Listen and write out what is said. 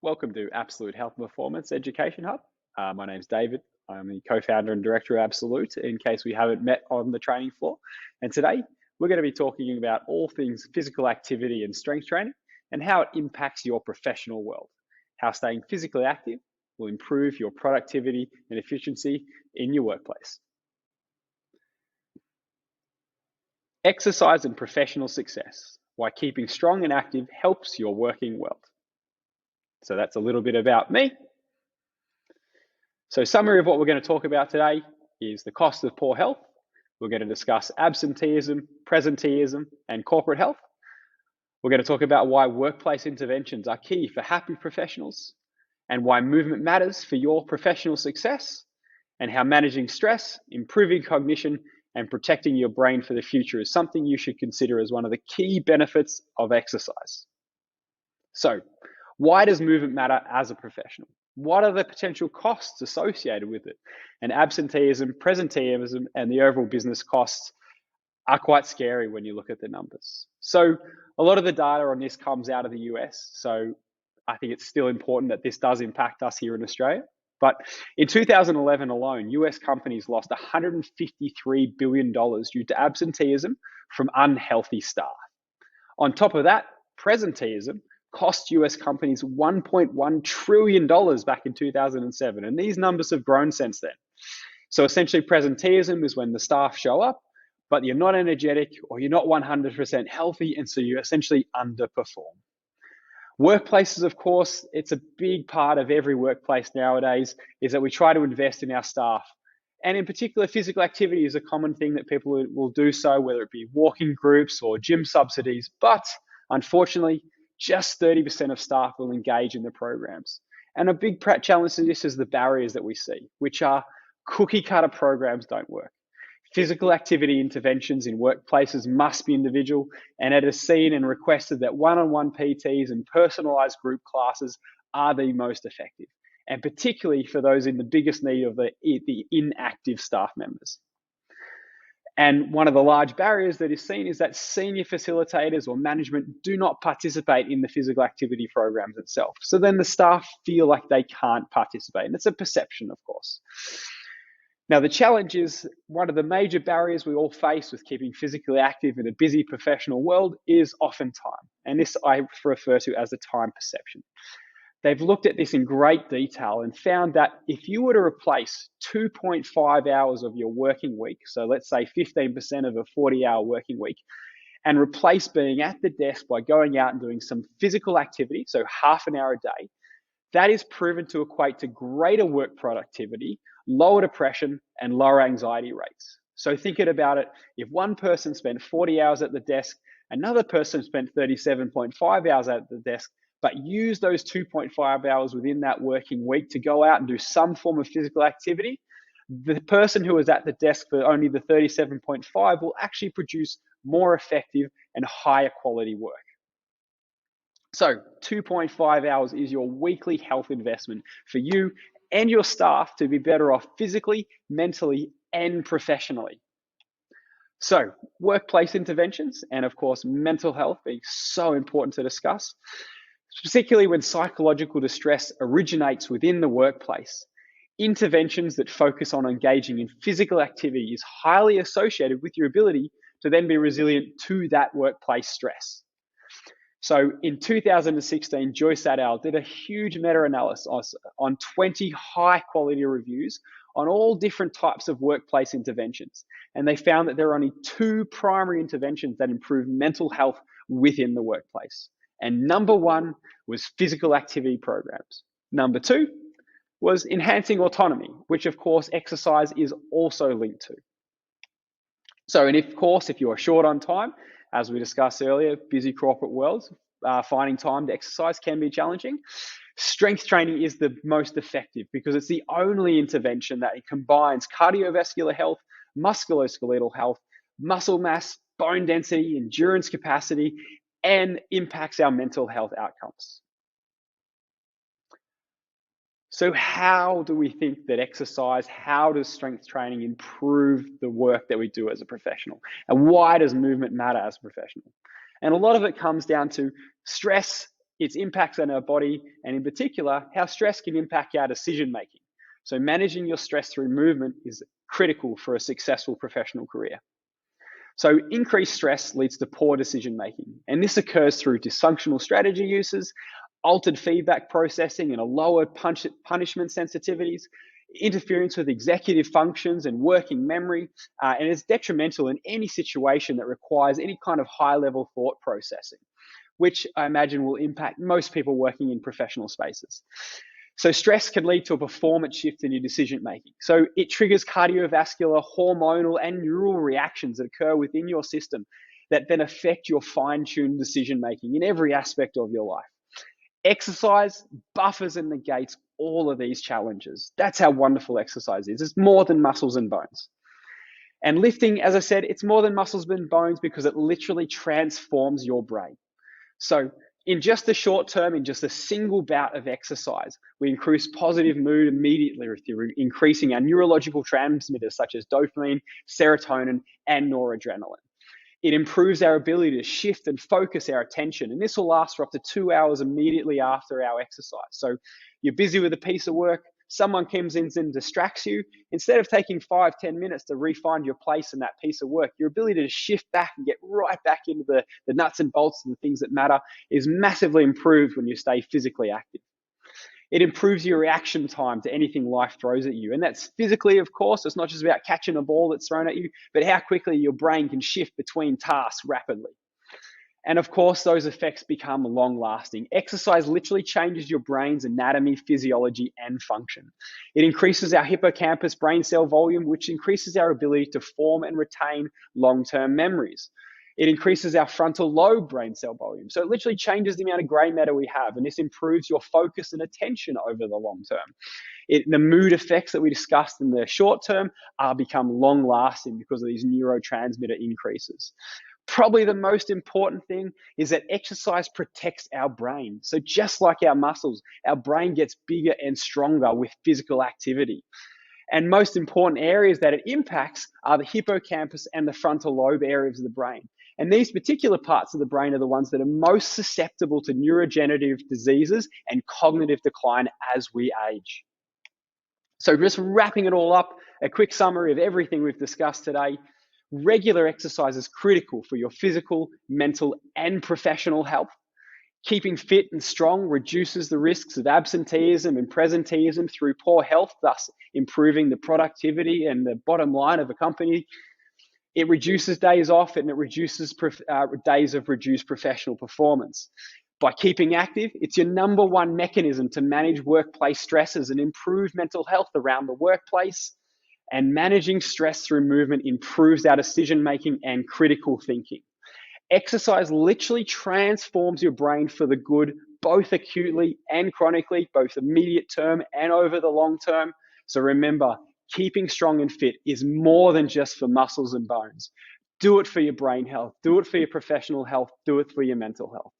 Welcome to Absolute Health and Performance Education Hub. My name's David. I'm the co-founder and director of Absolute, in case we haven't met on the training floor. And today, we're going to be talking about all things physical activity and strength training and how it impacts your professional world. How staying physically active will improve your productivity and efficiency in your workplace. Exercise and professional success. Why keeping strong and active helps your working world. So that's a little bit about me. So summary of what we're going to talk about today is the cost of poor health. We're going to discuss absenteeism, presenteeism, and corporate health. We're going to talk about why workplace interventions are key for happy professionals and why movement matters for your professional success, and how managing stress, improving cognition, and protecting your brain for the future is something you should consider as one of the key benefits of exercise. So, why does movement matter as a professional? What are the potential costs associated with it? And absenteeism, presenteeism, and the overall business costs are quite scary when you look at the numbers. So a lot of the data on this comes out of the US. So I think it's still important that this does impact us here in Australia. But in 2011 alone, US companies lost $153 billion due to absenteeism from unhealthy staff. On top of that, presenteeism cost US companies $1.1 trillion back in 2007. And these numbers have grown since then. So essentially, presenteeism is when the staff show up, but you're not energetic or you're not 100% healthy, and so you essentially underperform. Workplaces, of course, it's a big part of every workplace nowadays, is that we try to invest in our staff. And in particular, physical activity is a common thing that people will do so, whether it be walking groups or gym subsidies. But unfortunately, just 30% of staff will engage in the programs. And a big challenge to this is the barriers that we see, which are cookie cutter programs don't work. Physical activity interventions in workplaces must be individual, and it is seen and requested that one-on-one PTs and personalized group classes are the most effective, and particularly for those in the biggest need of the inactive staff members. And one of the large barriers that is seen is that senior facilitators or management do not participate in the physical activity programs itself. So then the staff feel like they can't participate, and it's a perception, of course. Now, the challenge is one of the major barriers we all face with keeping physically active in a busy professional world is often time. And this I refer to as the time perception. They've looked at this in great detail and found that if you were to replace 2.5 hours of your working week, so let's say 15% of a 40-hour working week, and replace being at the desk by going out and doing some physical activity, so half an hour a day, that is proven to equate to greater work productivity, lower depression, and lower anxiety rates. So thinking about it, if one person spent 40 hours at the desk, another person spent 37.5 hours at the desk, but use those 2.5 hours within that working week to go out and do some form of physical activity, the person who was at the desk for only the 37.5 will actually produce more effective and higher quality work. So 2.5 hours is your weekly health investment for you and your staff to be better off physically, mentally, and professionally. So workplace interventions and, of course, mental health being so important to discuss, particularly when psychological distress originates within the workplace. Interventions that focus on engaging in physical activity is highly associated with your ability to then be resilient to that workplace stress. So in 2016, Joyce et al. Did a huge meta-analysis on 20 high-quality reviews on all different types of workplace interventions. And they found that there are only 2 primary interventions that improve mental health within the workplace. And number 1 was physical activity programs. Number 2 was enhancing autonomy, which of course exercise is also linked to. So, and of course, if you are short on time, as we discussed earlier, busy corporate worlds, finding time to exercise can be challenging. Strength training is the most effective because it's the only intervention that combines cardiovascular health, musculoskeletal health, muscle mass, bone density, endurance capacity, and impacts our mental health outcomes. So how do we think that exercise, how does strength training improve the work that we do as a professional? And why does movement matter as a professional? And a lot of it comes down to stress its impacts on our body, and in particular, how stress can impact our decision making. So managing your stress through movement is critical for a successful professional career. So increased stress leads to poor decision making, and this occurs through dysfunctional strategy uses, altered feedback processing and a lowered punishment sensitivities, interference with executive functions and working memory, and is detrimental in any situation that requires any kind of high-level thought processing, which I imagine will impact most people working in professional spaces. So stress can lead to a performance shift in your decision making. So it triggers cardiovascular, hormonal, and neural reactions that occur within your system that then affect your fine-tuned decision making in every aspect of your life. Exercise buffers and negates all of these challenges. That's how wonderful exercise is. It's more than muscles and bones. And lifting, as I said, it's more than muscles and bones because it literally transforms your brain. So in just the short term, in just a single bout of exercise, we increase positive mood immediately through increasing our neurological transmitters such as dopamine, serotonin, and noradrenaline. It improves our ability to shift and focus our attention, and this will last for up to 2 hours immediately after our exercise. So you're busy with a piece of work, someone comes in and distracts you. Instead of taking 5-10 minutes to re-find your place in that piece of work, your ability to shift back and get right back into the nuts and bolts and the things that matter is massively improved when you stay physically active. It improves your reaction time to anything life throws at you. And that's physically, of course. It's not just about catching a ball that's thrown at you, but how quickly your brain can shift between tasks rapidly. And of course, those effects become long lasting. Exercise literally changes your brain's anatomy, physiology, and function. It increases our hippocampus brain cell volume, which increases our ability to form and retain long-term memories. It increases our frontal lobe brain cell volume. So it literally changes the amount of gray matter we have, and this improves your focus and attention over the long term. The mood effects that we discussed in the short term become long lasting because of these neurotransmitter increases. Probably the most important thing is that exercise protects our brain. So just like our muscles, our brain gets bigger and stronger with physical activity. And most important areas that it impacts are the hippocampus and the frontal lobe areas of the brain. And these particular parts of the brain are the ones that are most susceptible to neurodegenerative diseases and cognitive decline as we age. So just wrapping it all up, a quick summary of everything we've discussed today. Regular exercise is critical for your physical, mental, and professional health. Keeping fit and strong reduces the risks of absenteeism and presenteeism through poor health, thus improving the productivity and the bottom line of a company. It reduces days off and it reduces days of reduced professional performance. By keeping active, it's your number one mechanism to manage workplace stresses and improve mental health around the workplace. And managing stress through movement improves our decision-making and critical thinking. Exercise literally transforms your brain for the good, both acutely and chronically, both immediate term and over the long term. So remember, keeping strong and fit is more than just for muscles and bones. Do it for your brain health, do it for your professional health, do it for your mental health.